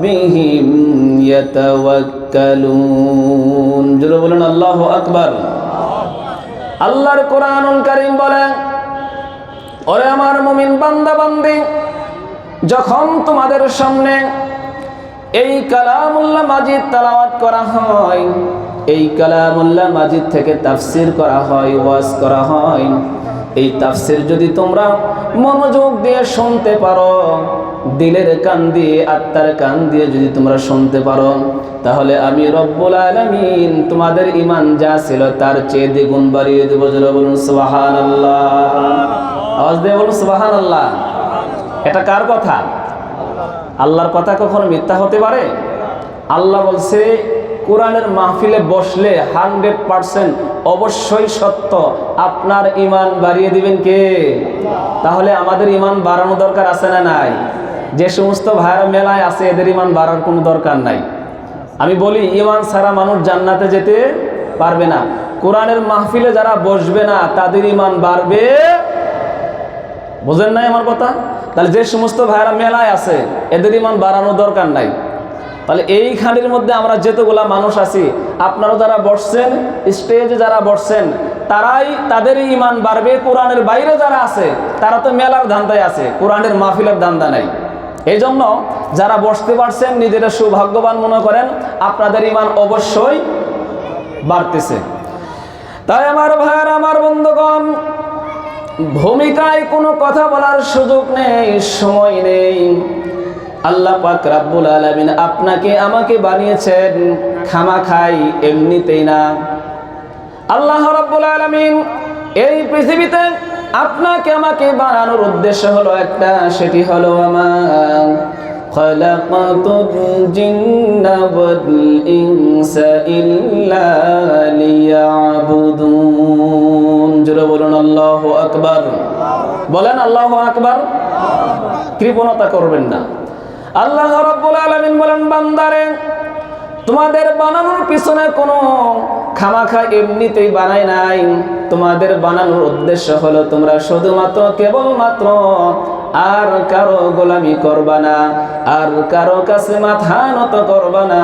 বিহিম ইয়াতাওয়াক্কালুন। জোরে বলুন আল্লাহু আকবার। আল্লাহর কোরআনুল কারীম বলে, ওরে আমার মুমিন বান্দা বান্দি, যখন তোমাদের সামনে এই কালামুল্লাহ মাজিদ তেলাওয়াত করা হয়, এই কালামুল্লাহ মাজিদ থেকে তাফসীর করা হয়, ওয়াজ করা হয়, এই তাফসীর যদি তোমরা মনোযোগ দিয়ে শুনতে পারো, দিলের কান দিয়ে, আত্মার কান দিয়ে যদি তোমরা শুনতে পারো, তাহলে আমি রব্বুল আলামিন তোমাদের ঈমান যা ছিল তার চেয়ে দ্বিগুণ বাড়িয়ে দেব। জোরে বলুন সুবহানাল্লাহ। আওয়াজ দিয়ে বলুন সুবহানাল্লাহ। এটা কার কথা? আল্লাহর কথা কখনো মিথ্যা হতে পারে? আল্লাহ বলছে কোরআনের মাহফিলে বসলে 100% অবশ্যই সত্য, আপনার ঈমান বাড়িয়ে দিবেন কে? তাহলে আমাদের ঈমান বাড়ানো দরকার আছে না নাই? যে সমস্ত ভাইরা মেলায় আছে এদের ঈমান বাড়ার কোনো দরকার নাই। আমি বলি ঈমান ছাড়া মানুষ জান্নাতে যেতে পারবে না। কোরআনের মাহফিলে যারা বসবে না তাদের ঈমান বাড়বে। বুঝেন নাই আমার কথা? তাহলে যে সমস্ত ভাইরা মেলায় আছে এদের ঈমান বাড়ানোর দরকার নাই। তাহলে এইখানের মধ্যে আমরা যেতগুলা মানুষ আছি, আপনারা যারা বসছেন, স্টেজে যারা বসছেন, তাদের ঈমান বাড়বে। কোরআনের বাইরে যারা আছে তারা তো মেলার ধান্দায় আছে, কোরআনের মাহফিলের ধান্দা নাই। এই জন্য যারা বসতে পারছেন নিজেরা সৌভাগ্যবান মনে করেন, আপনাদের ঈমান অবশ্যই বাড়তেছে। তাই আমার ভাইয়ের, আমার বন্ধুগণ, ভূমিকায় কোনো কথা বলার সুযোগ নেই, সময় নেই। আল্লাহ পাক রাব্বুল আলামিন আপনাকে আমাকে বানিয়েছেন খামাখাই, এমনিতেই না। আল্লাহ রাব্বুল আলামিন এই পৃথিবীতে আপনাকে আমাকে বানানোর উদ্দেশ্য হলো একটা, সেটি হলো আমার খালাকাতুল জিন্না ওয়াল ইনসা ইল্লা লিয়াবুদুন। জোরে বলুন আল্লাহু আকবার। বলেন আল্লাহু আকবার। কৃপণতা করবেন না। আল্লাহ রাব্বুল আলামিন বলেন, বান্দারে তোমাদের বানানোর পিছনে কোনো খামাখা এমনিতেই বানাই নাই। তোমাদের বানানোর উদ্দেশ্য হলো তোমরা শুধুমাত্র কেবলমাত্র আর কারো গোলামি করবা না, আর কারো কাছে মাথা নত করবা না।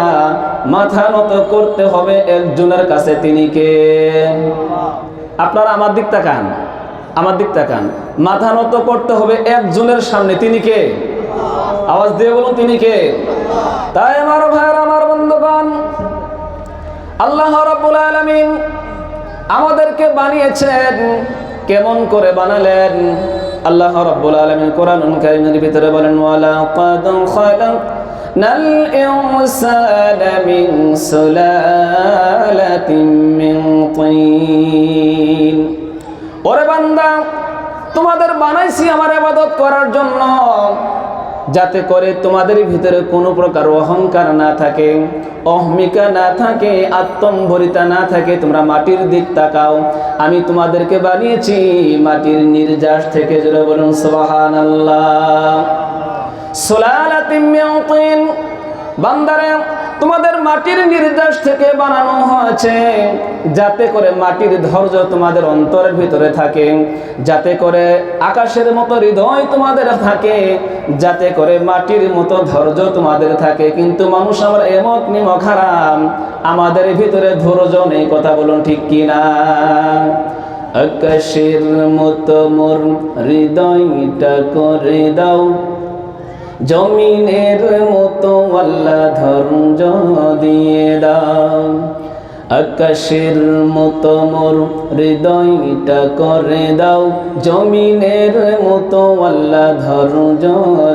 মাথা নত করতে হবে একজনের কাছে, তিনি কে? আপনারা আমার দিক তাকান, আমার দিক তাকান। মাথা নত করতে হবে একজনের সামনে, তিনি কে? আওয়াজ দিয়ে বলুন তিনি কে? তাই আমার ভাইয়ের, আমার বন্ধুগণ, আল্লাহ রাব্বুল আলামিন আমাদেরকে বানিয়েছেন। কেমন করে বানালেন? আল্লাহ রাব্বুল আলামিন কোরআনুল কারীমের ভিতরে বলেন, ওয়ালাকাদ খালাকনাল ইনসানা মিন সুলালাতিন মিন তিন। ওরে বান্দা, তোমাদের বানাইছি আমার ইবাদত করার জন্য, যাতে করে তোমাদের ভিতরে কোনো প্রকার অহংকার না থাকে, অহমিকা না থাকে, আত্মম্ভরিতা না থাকে। তোমরা মাটির দিক তাকাও, আমি তোমাদেরকে বানিয়েছি মাটির নির্যাস থেকে। জোরে বলুন সুবহানাল্লাহ। সুলালাতিন মিন তিন। বান্দারে তোমাদের মাটির নির্যাস থেকে বানানো হয়েছে, যাতে করে মাটির ধৈর্য তোমাদের অন্তরের ভিতরে থাকে, যাতে করে আকাশের মতো হৃদয় তোমাদের থাকে, যাতে করে মাটির মতো ধৈর্য তোমাদের থাকে। কিন্তু মানুষ আমার এমক নিমক হারাম, আমাদের ভিতরে ধৈর্য নেই। কথা বলুন ঠিক কিনা? আকাশের মতো মোর হৃদয়টা করে দাও, জমিনের মতো আল্লাহ ধৈর্য দিয়ে দাও। আকাশের মতো মোর হৃদয়টা করে দাও, জমিনের মতো আল্লাহ ধৈর্য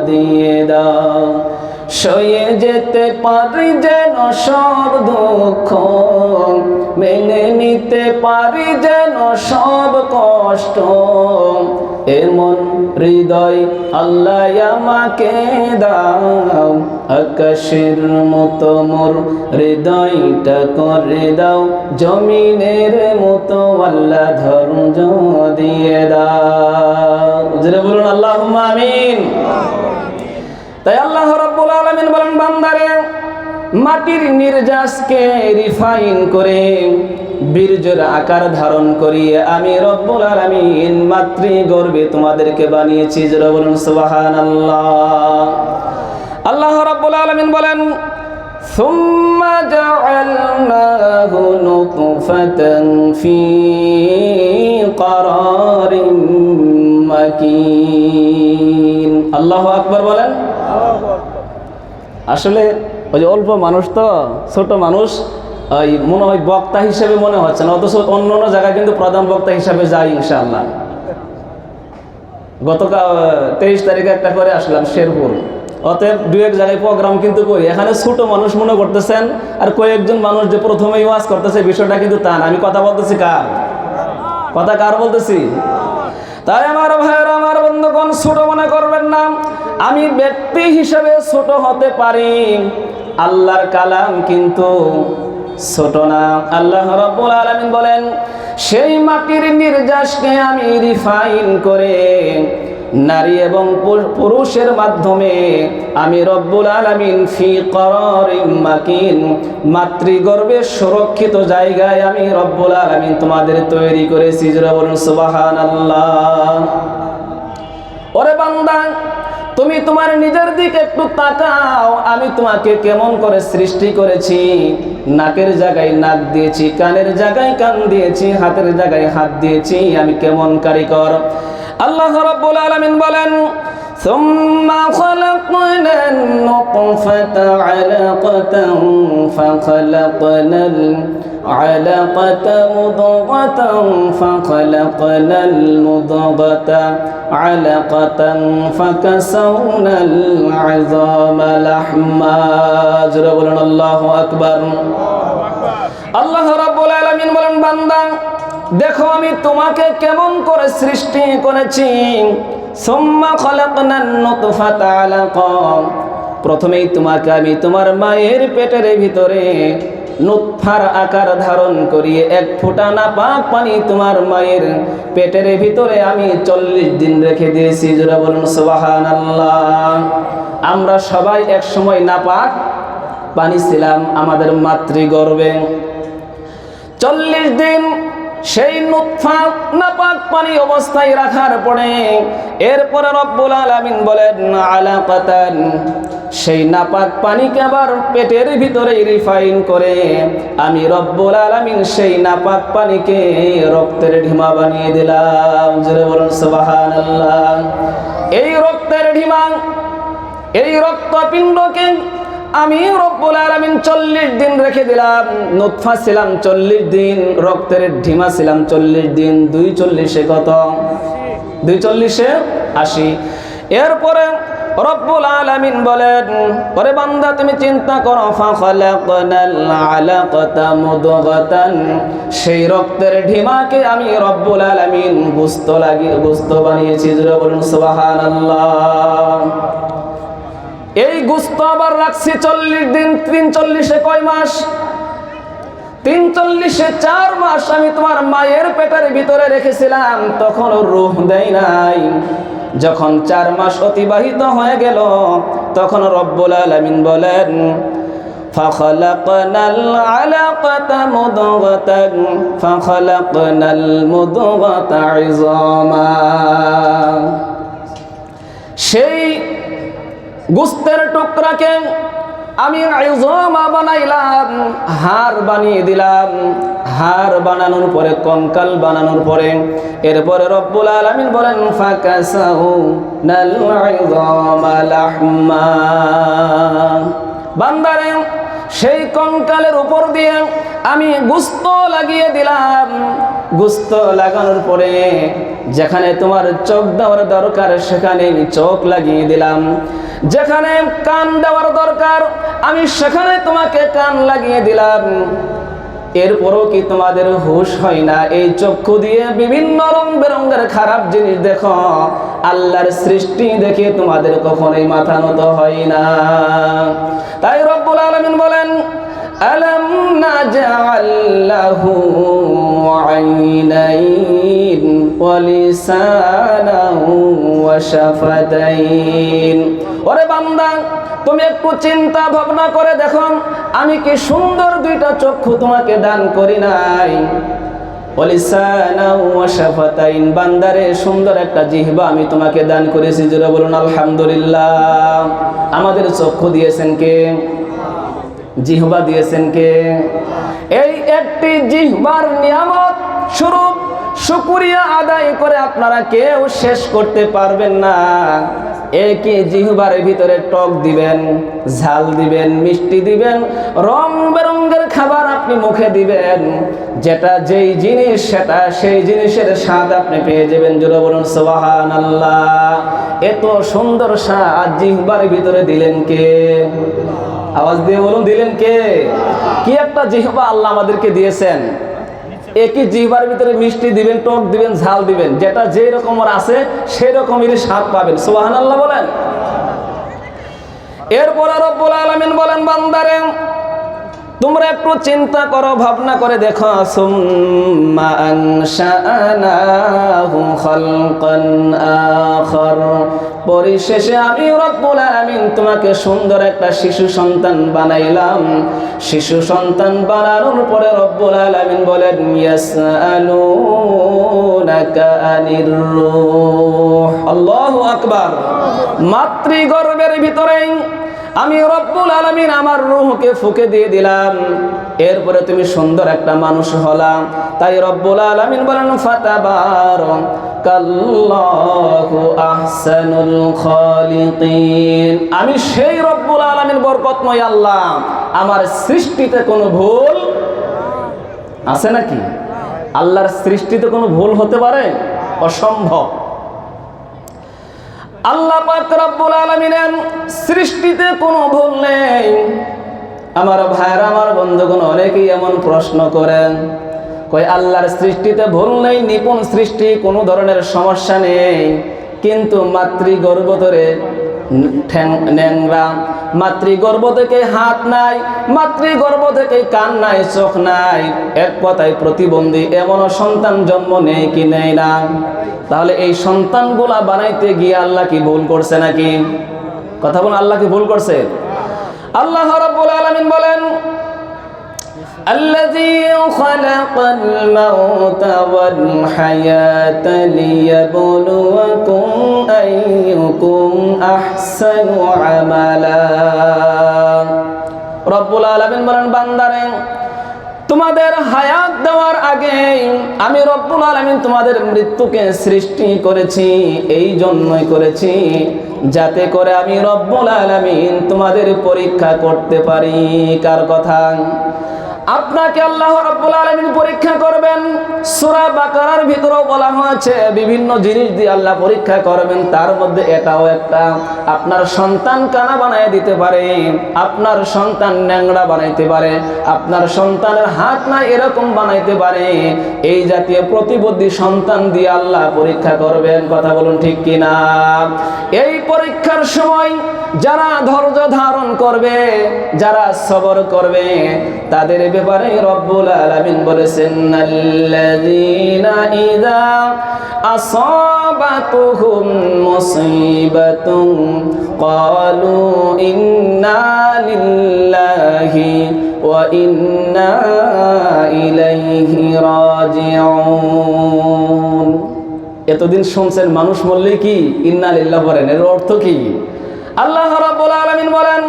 দিয়ে দাও। সয়ে যেতে পারি যেন সব দুঃখ, মেনে নিতে পারি যেন সব কষ্ট। এমন হৃদয় আল্লাহ আমাকে দাও, আকাশের মতো মোর হৃদয়টা করে দাও, জমিনের মতো আল্লাহ ধৈর্য দিয়ে দাও। জোরে বলুন আল্লাহুম্মা আমিন। তাই আল্লাহ রাব্বুল আলামিন বলেন, বান্দারে মাটির নির্যাসকে রিফাইন করে বীর্যের আকার ধারণ করিয়ে আমি রব্বুল আলামিন মাতৃগর্ভে তোমাদেরকে বানিয়েছি। জোরে বলুন সুবহানাল্লাহ। আল্লাহ রাব্বুল আলামিন বলেন সুম্মা জাআলনাহু নুতফাতান ফি ক্বারারিন মাকিন। আল্লাহু আকবার বলেন। আসলে ওই যে অল্প মানুষ তো, ছোট মানুষ, ওই মনে হয় বক্তা হিসেবে মনে হচ্ছে না, অথচ অন্য অন্য জায়গায় কিন্তু প্রধান বক্তা হিসাবে যাই ইনশাআল্লাহ। গতকাল 23 তারিখে একটা করে আসলাম শেরপুর, অতএব দু এক জায়গায় প্রোগ্রাম কিন্তু করি। এখানে ছোট মানুষ মনে করতেছেন, আর কয়েকজন মানুষ যে প্রথমেই ওয়াজ করতেছে, বিষয়টা কিন্তু তা না। আমি কথা বলতেছি কার কথা, কার বলতেছি? তাই আমার ভাইয়েরা, আমার বন্ধুগণ, ছোট মনে করবেন না। আমি ব্যক্তি হিসেবে ছোট হতে পারি, আল্লাহর কালাম কিন্তু ছোট না। আল্লাহ রাব্বুল আলামিন বলেন সেই মাটির নির্যাসকে আমি রিফাইন করে নারী এবং পুরুষের মাধ্যমে আমি রব্বুল আলামিন ফি ক্বারারিন মাকিন, মাতৃগর্ভে সুরক্ষিত জায়গায় আমি রব্বুল আলামিন তোমাদের তৈরি করেছি। যারা বলুন সুবহানাল্লাহ। ওরে বান্দা, তুমি তোমার নিজের দিকে একটু তাকাও, আমি তোমাকে কেমন করে সৃষ্টি করেছি। নাকের জায়গায় নাক দিয়েছি, কানের জায়গায় কান দিয়েছি, হাতের জায়গায় হাত দিয়েছি। আমি কেমন কারিগর। আল্লাহ রাব্বুল আলামিন বলেন সুম্মা খালাকনাল নুতফাতা আলাকাতান ফাখালাকনাল আলাকাতা মুদগাতান ফাখালাকনাল মুদগাতা আলাকাতান ফাকাসাউনাল ইযামা লাহমা। যারা বলেন আল্লাহু আকবার। আল্লাহ রাব্বুল আলামিন বলেন বান্দা দেখো আমি তোমাকে কেমন করে সৃষ্টি করেছি। সুম্মা খালাকনান নুতফাতা আলাকা, প্রথমেই তোমাকে আমি তোমার মায়ের পেটের ভিতরে নুতফার আকার ধারণ করিয়ে এক ফোঁটা নাপাক পানি তোমার মায়ের পেটের ভিতরে আমি 40 দিন রেখে দিয়েছি। যারা বলুন সুবহানাল্লাহ। আমরা সবাই এক সময় নাপাক পানি ছিলাম আমাদের মাতৃগর্ভে। 40 দিন সেই নুতফা নাপাক পানি অবস্থায় রাখার পরে এরপরে রব্বুল আলামিন বলেন আলাকাতান, সেই নাপাক পানিকে আবার পেটের ভিতরে রিফাইন করে আমি রব্বুল আলামিন সেই নাপাক পানিকে রক্তের ঢিমা বানিয়ে দিলাম। জোরে বলুন সুবহানাল্লাহ। এই রক্তের ঢিমা, এই রক্তপিণ্ডকে আমি রব্বুল আলামিন 40 দিন রেখে দিলাম। নুতফা ছিলাম 40 দিন, রক্তের ঢিমা ছিলাম 40 দিন। 2 40 কত? 2 40 80। এরপরে রব্বুল আলামিন বলেন ওরে বান্দা তুমি চিন্তা করো, ফাখালাকনাল আলাকাতা মুদগাতান, সেই রক্তের ঢিমাকে আমি রব্বুল আলামিন গোশত বানিয়েছি। যারা বলুন সুবহানাল্লাহ। এই গোশত আবার রাখছি 40 দিন। 3 40 কয় মাস? 3 40 4 মাস আমি তোমার মায়ের পেটের ভিতরে রেখেছিলাম, তখন রূহ দেয় নাই। যখন 4 মাস অতিবাহিত হয়ে গেল তখন রব্বুল আলামিন বলেন ফাখালাকনাল আলাকাতা মুদগাতান ফাখালাকনাল মুদগাতা ইযামা, সেই গোশতের টুকরাকে আমি ইযামা বানাইলাম, হাড় বানিয়ে দিলাম। হাড় বানানোর পরে, কঙ্কাল বানানোর পরে এরপরে রব্বুল আলামিন বলেন ফাকাসাউনাল ইযামা লাহমা। বান্দারে সেই কঙ্কালের উপর দিয়ে আমি গোশত লাগিয়ে দিলাম। গোশত লাগানোর পরে যেখানে তোমার চোখ দেওয়ার দরকার সেখানে আমি চোখ লাগিয়ে দিলাম। যেখানে কান দেওয়ার দরকার আমি সেখানে তোমাকে কান লাগিয়ে দিলাম। এরপরও কি তোমাদের হুঁশ হয় না? এই চক্ষু দিয়ে বিভিন্ন রং বেরঙের খারাপ জিনিস দেখো, আল্লাহর সৃষ্টি দেখে তোমাদের কখনোই মাথা নত হয় না। তাই রব্বুল আলামিন বলেন আলাম নাজআল লাহু আইনাইন ওয়া লিসানান ওয়া শাফাতাইন। ওরে বান্দা তুমি একটু চিন্তা ভাবনা করে দেখো, আমি কি সুন্দর 2টা চক্ষু তোমাকে দান করি নাই? ওয়ালিসানাও ওয়া শাফাতাইন, বান্দারে সুন্দর একটা জিহ্বা আমি তোমাকে দান করেছি। জোরে বলুন আলহামদুলিল্লাহ। আমাদের চক্ষু দিয়েছেন কে? জিহ্বা দিয়েছেন কে? এই একটি জিহ্বার নিয়ামত স্বরূপ শুকরিয়া আদায় করে আপনারা কেউ শেষ করতে পারবেন না। একই জিহ্বার ভিতরে টক দিবেন, ঝাল দিবেন, মিষ্টি দিবেন, রং বেরঙের খাবার আপনি মুখে দিবেন, যেটা যেই জিনিস সেটা সেই জিনিসের স্বাদ আপনি পেয়ে যাবেন। জোরে বলুন সুবহানাল্লাহ। এত সুন্দর স্বাদ জিহ্বার ভিতরে দিলেন কে? আওয়াজ দিয়ে বলুন, দিলেন কে? কি একটা জিহ্বা আল্লাহ আমাদেরকে দিয়েছেন। একই জিহ্বার ভিতরে মিষ্টি দিবেন, টক দিবেন, ঝাল দিবেন, যেটা যে রকম আছে সেই রকমেরই স্বাদ পাবেন। সুবহানাল্লাহ বলেন। এরপর রব্বুল আলামিন বলেন, বান্দারে তোমরা একটু চিন্তা করো, ভাবনা করে দেখো, সুম্মা আনশাআনাহু খালকান আখার, পরিশেষে আমি রব্বুল আলামিন তোমাকে সুন্দর একটা শিশু সন্তান বানাইলাম। শিশু সন্তান বানানোর পরে রব্বুল আলামিন বলেন, ইয়াসআলুনাকা আনির রূহ। আল্লাহু আকবার। মাতৃগর্ভের ভিতরেই আমি রব্বুল আলামিন আমার রূহকে ফুঁকে দিয়ে দিলাম, এরপরে তুমি সুন্দর একটা মানুষ হলাম। তাই রব্বুল আলামিন বলেন, ফাতাবারাকাল্লাহু আহসানুল খালিকিন। আমি সেই রব্বুল আলামিন বরকতময় আল্লাহ, আমার সৃষ্টিতে কোনো ভুল আছে নাকি? আল্লাহর সৃষ্টিতে কোনো ভুল হতে পারে? অসম্ভব। আল্লাহ পাক রব্বুল আলামিনের সৃষ্টিতে কোনো ভুল নেই। আমার ভাইরা, আমার বন্ধুগণ, অনেকেই এমন প্রশ্ন করেন, কই আল্লাহর সৃষ্টিতে ভুল নেই, নিপুণ সৃষ্টি, কোনো ধরনের সমস্যা নেই, কিন্তু মাতৃগর্ভ ধরে ন্যাংরা, মাতৃগর্ভ থেকে হাত নাই, মাতৃগর্ভ থেকে কান নাই, চোখ নাই, এক কথায় প্রতিবন্ধী, এমন সন্তান জন্ম নেই কি নেই না? তাহলে এই সন্তানগুলা বানাইতে গিয়ে আল্লাহ কি ভুল করছে নাকি? কথা বলুন, আল্লাহ কি ভুল করছে? আল্লাহ রাব্বুল আলামিন বলেন, الذي خلق الموت والحياة ليبلوكم أيكم أحسن عملا। রব্বুল আলামিন বলেন, বান্দারে তোমাদের হায়াত দেওয়ার আগে আমি রব্বুল আলামিন তোমাদের মৃত্যুকে সৃষ্টি করেছি, এই জন্যই করেছি যাতে করে আমি রব্বুল আলামিন তোমাদের পরীক্ষা করতে পারি। কার কথা? আপনাকে আল্লাহ রাব্বুল আলামিন পরীক্ষা করবেন। সূরা বাকারার ভিতরেও বলা হয়েছে বিভিন্ন জিনিস দিয়ে আল্লাহ পরীক্ষা করবেন, তার মধ্যে এটাও একটা। আপনার সন্তান কানা বানায় দিতে পারে, আপনার সন্তান ন্যাংড়া বানাইতে পারে, আপনার সন্তানের হাত নাই এরকম বানাইতে পারে। এই জাতীয় প্রতিবন্ধী সন্তান দিয়ে আল্লাহ পরীক্ষা করবেন। কথা বলুন ঠিক কিনা? এই পরীক্ষার সময় যারা ধৈর্য ধারণ করবে, যারা সবর করবে, তাদের ব্যাপারে রব্বুল আলামিন বলেছেন, আল্লাযীনা ইযা আসাবাতুহুম মুসিবাতুন ক্বালু ইন্না লিল্লাহি ওয়া ইন্না ইলাইহি রাজিউন। এতদিন শুনছেন মানুষ বললেই কি ইন্না লিল্লাহ বলেন, এর অর্থ কি? আল্লাহ রাব্বুল আলামিন বলেন,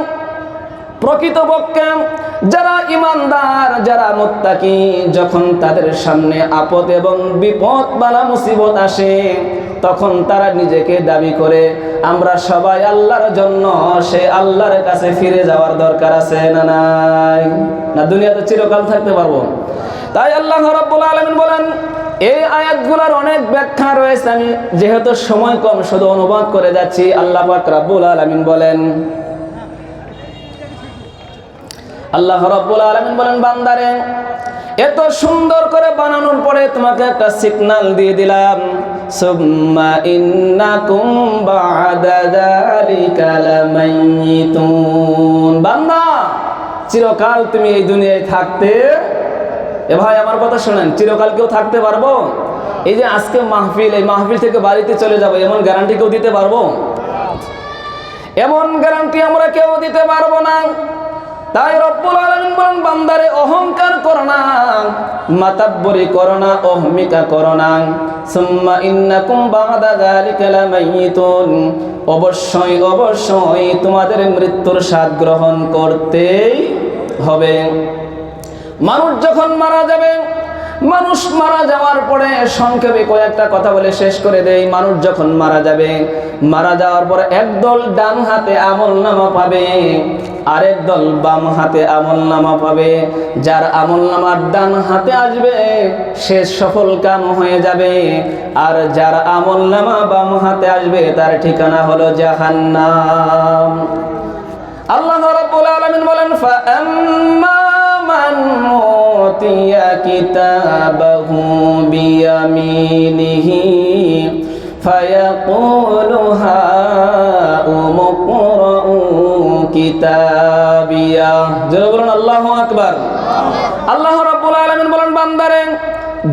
প্রকৃতপক্ষে যারা ইমানদার, যারা মুত্তাকি, যখন তাদের সামনে আপদ এবং বিপদ বালা মুসিবত আসে, তখন তারা নিজেকে দাবি করে আমরা সবাই আল্লাহর জন্য, সে আল্লাহর কাছে ফিরে যাওয়ার দরকার আছে না নাই? না দুনিয়াতে চিরকাল থাকতে পারবো? তাই আল্লাহ রাব্বুল আলামিন বলেন, এই আয়াতগুলোর অনেক ব্যাখ্যা রয়েছে, আমি যেহেতু সময় কম শুধু অনুবাদ করে যাচ্ছি। আল্লাহ পাক রব্বুল আলামিন বলেন, আল্লাহ রাব্বুল আলামিন বলেন, বান্দারে এত সুন্দর করে বানানোর পরে তোমাকে একটা সিগন্যাল দিয়ে দিলাম, সুম্মা ইন্নাকুম বা'দা যালিকা লামাইতুন। বান্দা, চিরকাল তুমি এই দুনিয়ায় থাকতে, এ ভাই আমার কথা শুনেন, চিরকাল কেউ থাকতে পারবো? এই যে আজকে মাহফিল, এই মাহফিল থেকে বাড়িতে চলে যাবো এমন গ্যারান্টি কেউ দিতে পারবো? এমন গ্যারান্টি আমরা কেউ দিতে পারবো না। তাই রব্বুল আলামিন বলেন, বলেন বান্দারে অহংকার করো না, মাতাব্বরি করো না, অহমিকা করো না। সুম্মা ইন্নাকুম বা'দা যালিকা লামাইতুন, অবশ্যই অবশ্যই তোমাদের মৃত্যুর স্বাদ গ্রহণ করতেই হবে। মানুষ যখন মারা যাবে, মানুষ মারা যাওয়ার পরে সংক্ষেপে কয়েকটা কথা বলে শেষ করে দেই। মানুষ যখন মারা যাবে, মারা যাওয়ার পরে একদল ডান হাতে আমলনামা পাবে, আরেক দল বাম হাতে আমলনামা পাবে। যার আমলনামা ডান হাতে আসবে সে সফল কাম হয়ে যাবে, আর যার আমলনামা বাম হাতে আসবে তার ঠিকানা হলো জাহান্নাম। আল্লাহ রাব্বুল আলামিন বলেন, ফাআম্মা মান উতিয়া কিতাবাহু বিয়ামিনিহি ফায়াকুলু হাউমু ইকরাউ কিতাবিয়া। যারা বলেন আল্লাহু আকবার। আল্লাহ রাব্বুল আলামিন বলেন, বান্দারে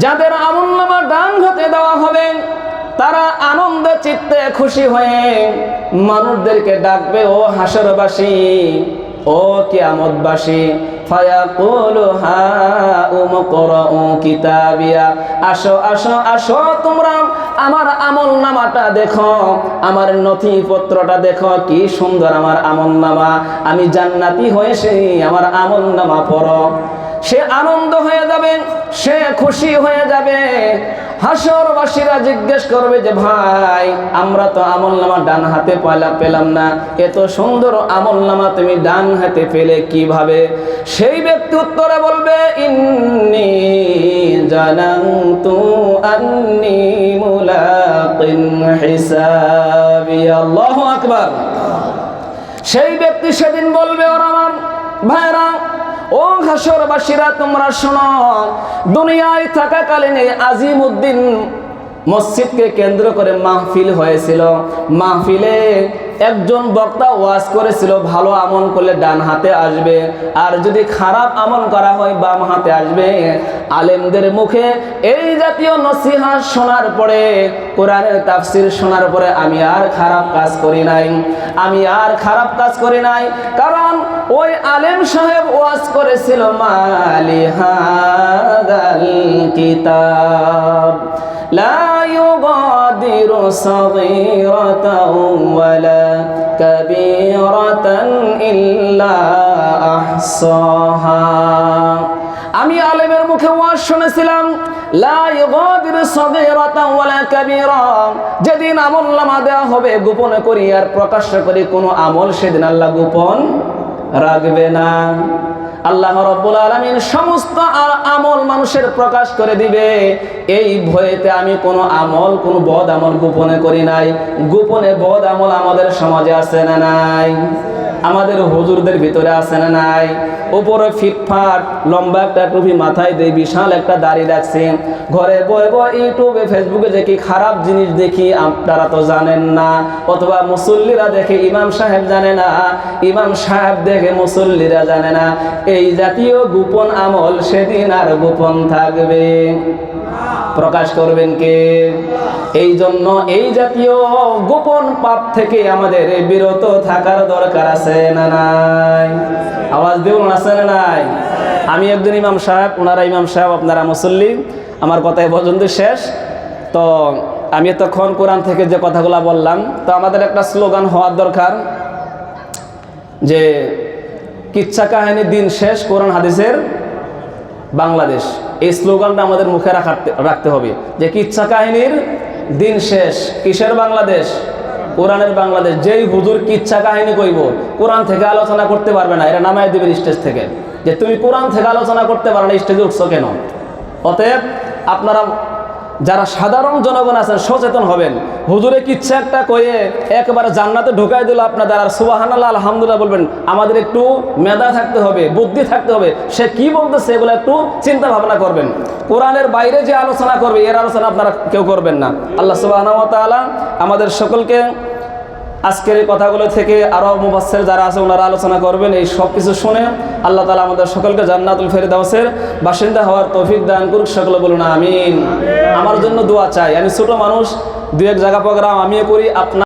যাদের আমলনামা ডান হাতে দেওয়া হবে তারা আনন্দ চিত্তে খুশি হয়ে মানুষদেরকে ডাকবে, ও হাসরবাসী, ও কিয়ামতবাসী, ফায়াকুলু হাউমু ইকরাউ কিতাবিয়া, আসো আসো আসো তোমরা আমার আমলনামাটা দেখো, আমার নথিপত্রটা দেখো, কি সুন্দর আমার আমলনামা, আমি জান্নাতি হয়েছি, আমার আমলনামা পড়ো। সে আনন্দ হয়ে যাবে, সে খুশি হয়ে যাবে। হাসরবাসীরা জিজ্ঞেস করবে যে ভাই, আমরা তো আমলনামা ডান হাতে পেলাম না, এত সুন্দর আমলনামা তুমি ডান হাতে পেলে কিভাবে? সেই ব্যক্তি উত্তরে বলবে, ইন্নী জানান্তু আন্নী মুলাকিন হিসাবি। আল্লাহু আকবার। সেই ব্যক্তি সেদিন বলবে, ওর আমার ভাইরা, ও হাসরবাসীরা তোমরা শোনো, দুনিয়ায় থাকাকালীন এই আজিমউদ্দিন মসজিদকে কেন্দ্র করে মাহফিল হয়েছিল। মাহফিলে একজন বক্তা ওয়াজ করেছিল, ভালো আমল করলে ডান হাতে আসবে, আর যদি খারাপ আমল করা হয় বাম হাতে আসবে। আলেমদের মুখে এই জাতীয় নসিহত শোনার পরে, কোরআনের তাফসীর শোনার পরে আমি আর খারাপ কাজ করি নাই, আমি আর খারাপ কাজ করি নাই। কারণ ওই আলেম সাহেব ওয়াজ করেছিল, মালি হাদাল কিতাব লা ইউগাদিরু সাগীরাতাও ওয়ালা কাবীরাতান ইল্লা আহসাহা। আমি আলেমের মুখে ওয়াজ শুনেছিলাম, লা ইউগাদিরু সাগীরাতাও ওয়ালা কাবীরা, যেদিন আমলনামা দেওয়া হবে গোপনে করি আর প্রকাশ্য করি কোনো আমল সেদিন আল্লাহ গোপন রাখবে না। আল্লাহ রাব্বুল আলামিন সমস্ত আমল মানুষের প্রকাশ করে দিবে, এই ভয়েতে আমি কোনো আমল, কোনো বদ আমল গোপনে করি নাই। গোপনে বদ আমল আমাদের সমাজে আছে না নাই? আমাদের হুজুরদের ভিতরে আছে না নাই? উপরে ফিটফাট লম্বা একটা টুপি মাথায় দিয়ে বিশাল একটা দাড়ি রাখছে, ঘরে বয়ে বয়ে ইউটিউবে ফেসবুকে দেখি খারাপ জিনিস দেখি, আপনারা তো জানেন না, অথবা মুসল্লিরা দেখে ইমাম সাহেব জানে না, ইমাম সাহেব দেখে মুসল্লিরা জানে না। এই জাতীয় গোপন আমল সেদিন আর গোপন থাকবে, প্রকাশ করবেন কে? এই জন্য এই জাতীয় গোপন পাপ থেকে আমাদের বিরত থাকার দরকার আছে না নাই? আওয়াজ দেবো, আছে না নাই? আমি একজন ইমাম সাহেব, ওনারা ইমাম সাহেব, আপনারা মুসল্লি। আমার কথাই পর্যন্ত শেষ। তো আমি এতক্ষণ কোরআন থেকে যে কথাগুলো বললাম, তো আমাদের একটা স্লোগান হওয়ার দরকার যে কিচ্ছা কাহিনী দিন শেষ, কোরআন হাদিসের বাংলাদেশ। এই স্লোগানটা আমাদের মুখে রাখতে হবে যে কিচ্ছা কাহিনীর দিন শেষ, কিসের বাংলাদেশ? কোরআনের বাংলাদেশ। যেই হুজুর কিচ্ছা কাহিনী কইব, কোরআন থেকে আলোচনা করতে পারবে না, এরা নামায় দেবেন স্টেজ থেকে, যে তুমি কোরআন থেকে আলোচনা করতে পারো না, স্টেজে উঠছো কেন? অতএব আপনারা যারা সাধারণ জনগণ আছেন সচেতন হবেন। হুজুরে কিচ্ছা একটা কয়ে একেবারে জান্নাতে ঢোকাই দিল আপনাদের, আর সুবহানাল্লাহ আলহামদুলিল্লাহ বলবেন। আমাদের একটু মেধা থাকতে হবে, বুদ্ধি থাকতে হবে, সে কি বলতেছে এগুলো একটু চিন্তা ভাবনা করবেন। কোরআনের বাইরে যে আলোচনা করবে এর আলোচনা আপনারা কেউ করবেন না। আল্লাহ সুবহানাহু ওয়া তাআলা আমাদের সকলকে আজকের এই কথাগুলো থেকে আরও মুফাসসির যারা আছে ওনারা আলোচনা করবেন, এই সব কিছু শুনে আল্লাহ তাআলা আমাদের সকলকে জান্নাতুল ফেরদাউসের বাসিন্দা হওয়ার তৌফিক দান করুক। সকলে বলুন আমিন। আমার জন্য দোয়া চাই। আমি ছোট মানুষ, দু এক জায়গা প্রোগ্রাম আমিও করি, আপনার